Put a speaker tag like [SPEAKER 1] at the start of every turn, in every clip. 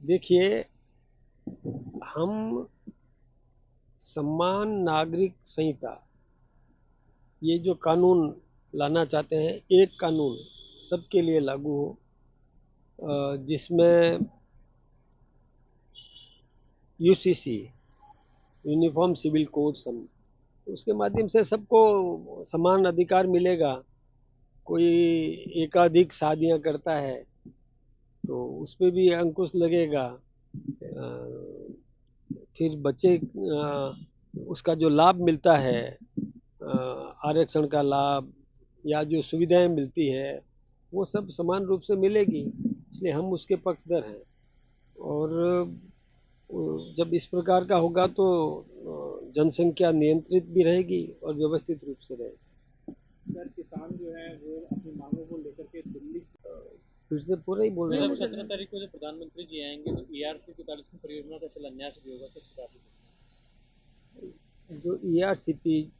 [SPEAKER 1] देखिए, हम समान नागरिक संहिता ये जो कानून लाना चाहते हैं, एक कानून सबके लिए लागू हो, जिसमें यूसीसी यूनिफॉर्म सिविल कोड उसके माध्यम से सबको समान अधिकार मिलेगा। कोई एकाधिक शादियां करता है तो उस पे भी अंकुश लगेगा। फिर बच्चे उसका जो लाभ मिलता है, आरक्षण का लाभ या जो सुविधाएं मिलती है, वो सब समान रूप से मिलेगी। इसलिए हम उसके पक्षधर हैं। और जब इस प्रकार का होगा तो जनसंख्या नियंत्रित भी रहेगी और व्यवस्थित रूप से रहेगी।
[SPEAKER 2] सर, किसान जो है वो अपनी मांगों को लेकर के दिल्ली
[SPEAKER 1] फिर से पूरा ही बोल रहे हैं।
[SPEAKER 2] 17 तारीख को जब प्रधानमंत्री जी आएंगे तो ईआरसीपी 45 परियोजना का शिलान्यास भी होगा, किस हिसाब से?
[SPEAKER 1] जो ईआरसीपी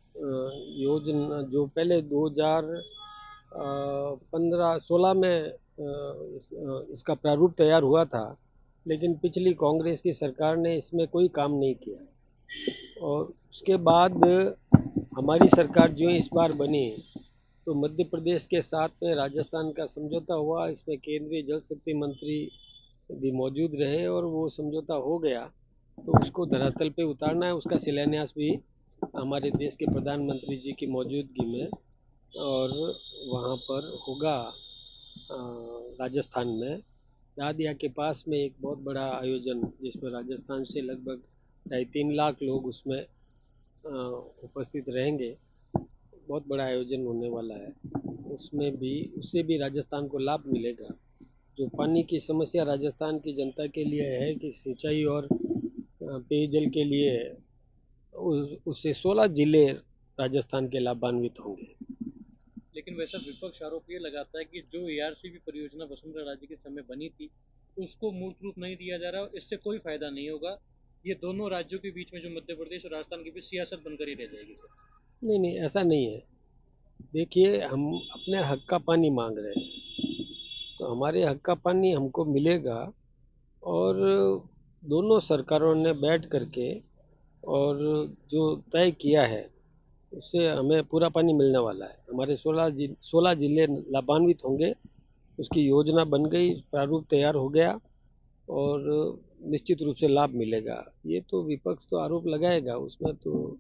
[SPEAKER 1] योजना जो पहले 2015-16 में इसका प्रारूप तैयार हुआ था, लेकिन पिछली कांग्रेस की सरकार ने इसमें कोई काम नहीं किया। और उसके बाद हमारी सरकार जो इस बार बनी तो मध्य प्रदेश के साथ में राजस्थान का समझौता हुआ। इसमें केंद्रीय जल शक्ति मंत्री भी मौजूद रहे और वो समझौता हो गया, तो उसको धरातल पे उतारना है। उसका शिलान्यास भी हमारे देश के प्रधानमंत्री जी की मौजूदगी में और वहाँ पर होगा राजस्थान में दादिया के पास में एक बहुत बड़ा आयोजन, जिसमें राजस्थान से लगभग 2.5-3 लाख लोग उसमें उपस्थित रहेंगे। बहुत बड़ा आयोजन होने वाला है। उसमें भी उससे भी राजस्थान को लाभ मिलेगा। जो पानी की समस्या राजस्थान की जनता के लिए है कि सिंचाई और पेयजल के लिए, उससे 16 जिले राजस्थान के लाभान्वित होंगे।
[SPEAKER 2] लेकिन वैसा विपक्ष आरोप ये लगाता है कि जो ईआरसीपी परियोजना वसुंधरा राजे के समय बनी थी उसको मूर्त रूप नहीं दिया जा रहा और इससे कोई फायदा नहीं होगा। ये दोनों राज्यों के बीच में, जो मध्य प्रदेश और राजस्थान के बीच, सियासत बनकर ही रह जाएगी सर।
[SPEAKER 1] नहीं नहीं, ऐसा नहीं है। देखिए, हम अपने हक का पानी मांग रहे हैं तो हमारे हक का पानी हमको मिलेगा। और दोनों सरकारों ने बैठ करके और जो तय किया है उससे हमें पूरा पानी मिलने वाला है। हमारे 16 जिले लाभान्वित होंगे। उसकी योजना बन गई, प्रारूप तैयार हो गया और निश्चित रूप से लाभ मिलेगा। ये तो विपक्ष तो आरोप लगाएगा, उसमें तो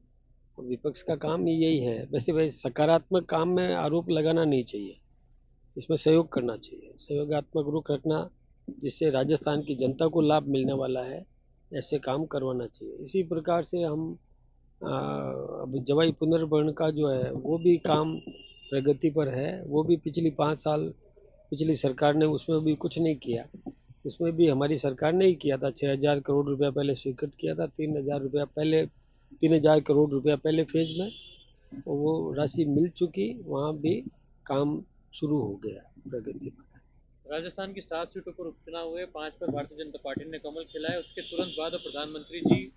[SPEAKER 1] विपक्ष का काम ही यही है। वैसे सकारात्मक काम में आरोप लगाना नहीं चाहिए, इसमें सहयोग करना चाहिए, सहयोगात्मक रुख रखना, जिससे राजस्थान की जनता को लाभ मिलने वाला है, ऐसे काम करवाना चाहिए। इसी प्रकार से हम अब जवाई पुनर्भरण का जो है वो भी काम प्रगति पर है। वो भी पिछली 5 साल पिछली सरकार ने उसमें भी कुछ नहीं किया। उसमें भी हमारी सरकार ने ही किया था। 6,000 करोड़ रुपया पहले स्वीकृत किया था, 3,000 करोड़ रुपया पहले फेज में, और वो राशि मिल चुकी। वहाँ भी काम शुरू हो गया प्रगति पर।
[SPEAKER 2] राजस्थान की 7 सीटों पर उपचुनाव हुए, 5 पर भारतीय जनता पार्टी ने कमल खिलाया। उसके तुरंत बाद अब प्रधानमंत्री जी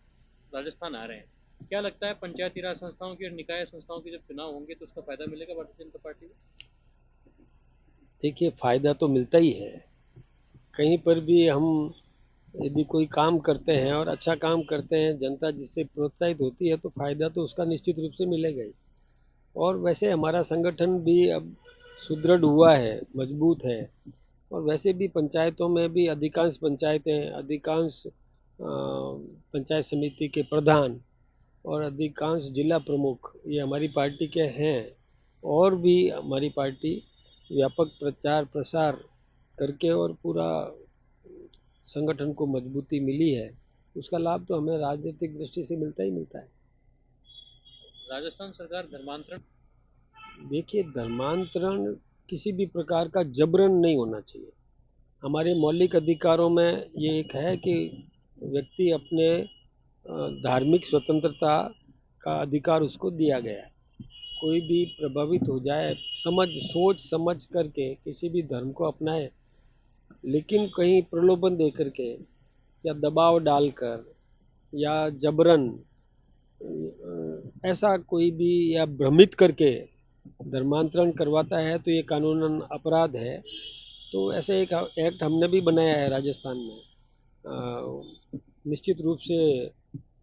[SPEAKER 2] राजस्थान आ रहे हैं। क्या लगता है, पंचायती राज संस्थाओं की और निकाय संस्थाओं के जब चुनाव होंगे तो उसका फायदा मिलेगा भारतीय जनता पार्टी को?
[SPEAKER 1] देखिए, फायदा तो मिलता ही है। कहीं पर भी हम यदि कोई काम करते हैं और अच्छा काम करते हैं, जनता जिससे प्रोत्साहित होती है, तो फायदा तो उसका निश्चित रूप से मिलेगा ही। और वैसे हमारा संगठन भी अब सुदृढ़ हुआ है, मजबूत है। और वैसे भी पंचायतों में भी अधिकांश पंचायतें, अधिकांश पंचायत समिति के प्रधान और अधिकांश जिला प्रमुख ये हमारी पार्टी के हैं। और भी हमारी पार्टी व्यापक प्रचार प्रसार करके और पूरा संगठन को मजबूती मिली है। उसका लाभ तो हमें राजनीतिक दृष्टि से मिलता ही मिलता है।
[SPEAKER 2] राजस्थान सरकार धर्मांतरण,
[SPEAKER 1] देखिए, धर्मांतरण किसी भी प्रकार का जबरन नहीं होना चाहिए। हमारे मौलिक अधिकारों में ये एक है कि व्यक्ति अपने धार्मिक स्वतंत्रता का अधिकार उसको दिया गया है। कोई भी प्रभावित हो जाए, सोच समझ करके किसी भी धर्म को अपनाए, लेकिन कहीं प्रलोभन दे करके या दबाव डालकर या जबरन ऐसा कोई भी या भ्रमित करके धर्मांतरण करवाता है तो ये कानूनन अपराध है। तो ऐसे एक एक्ट हमने भी बनाया है राजस्थान में, निश्चित रूप से।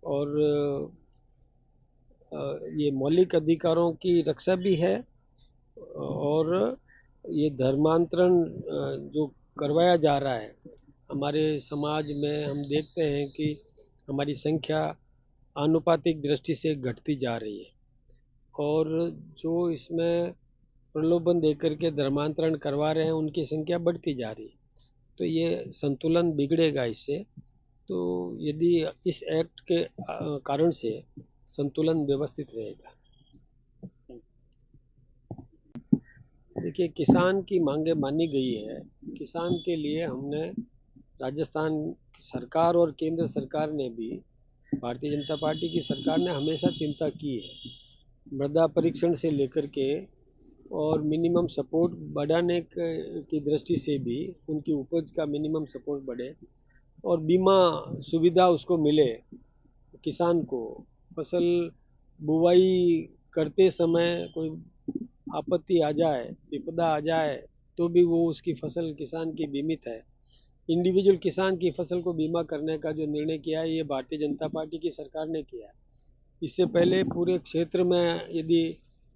[SPEAKER 1] और ये मौलिक अधिकारों की रक्षा भी है। और ये धर्मांतरण जो करवाया जा रहा है हमारे समाज में, हम देखते हैं कि हमारी संख्या आनुपातिक दृष्टि से घटती जा रही है। और जो इसमें प्रलोभन देकर के धर्मांतरण करवा रहे हैं उनकी संख्या बढ़ती जा रही है। तो ये संतुलन बिगड़ेगा इससे। तो यदि इस एक्ट के कारण से संतुलन व्यवस्थित रहेगा। देखिए, किसान की मांगे मानी गई है। किसान के लिए हमने, राजस्थान सरकार और केंद्र सरकार ने भी, भारतीय जनता पार्टी की सरकार ने हमेशा चिंता की है। मृदा परीक्षण से लेकर के और मिनिमम सपोर्ट बढ़ाने की दृष्टि से भी, उनकी उपज का मिनिमम सपोर्ट बढ़े और बीमा सुविधा उसको मिले किसान को। फसल बुवाई करते समय कोई आपत्ति आ जाए, विपदा आ जाए, तो भी वो उसकी फसल किसान की बीमित है। इंडिविजुअल किसान की फसल को बीमा करने का जो निर्णय किया है, ये भारतीय जनता पार्टी की सरकार ने किया है। इससे पहले पूरे क्षेत्र में यदि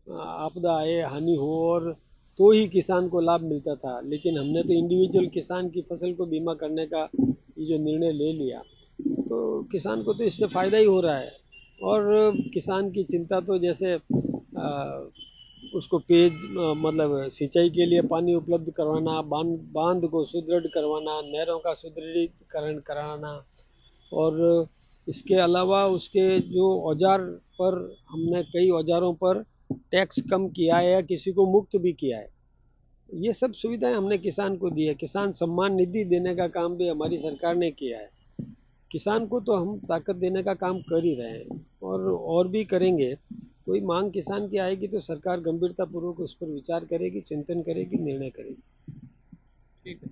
[SPEAKER 1] आपदा आए, हानि हो, और तो ही किसान को लाभ मिलता था। लेकिन हमने तो इंडिविजुअल किसान की फसल को बीमा करने का ये जो निर्णय ले लिया, तो किसान को तो इससे फ़ायदा ही हो रहा है। और किसान की चिंता तो जैसे उसको मतलब सिंचाई के लिए पानी उपलब्ध करवाना, बांध को सुदृढ़ करवाना, नहरों का सुदृढ़ीकरण कराना, और इसके अलावा उसके जो औजार पर, हमने कई औजारों पर टैक्स कम किया है या किसी को मुक्त भी किया है। ये सब सुविधाएं हमने किसान को दी है। किसान सम्मान निधि देने का काम भी हमारी सरकार ने किया है। किसान को तो हम ताकत देने का काम कर ही रहे हैं और भी करेंगे। कोई मांग किसान की आएगी तो सरकार गंभीरतापूर्वक उस पर विचार करेगी, चिंतन करेगी, निर्णय करेगी।
[SPEAKER 2] ठीक है।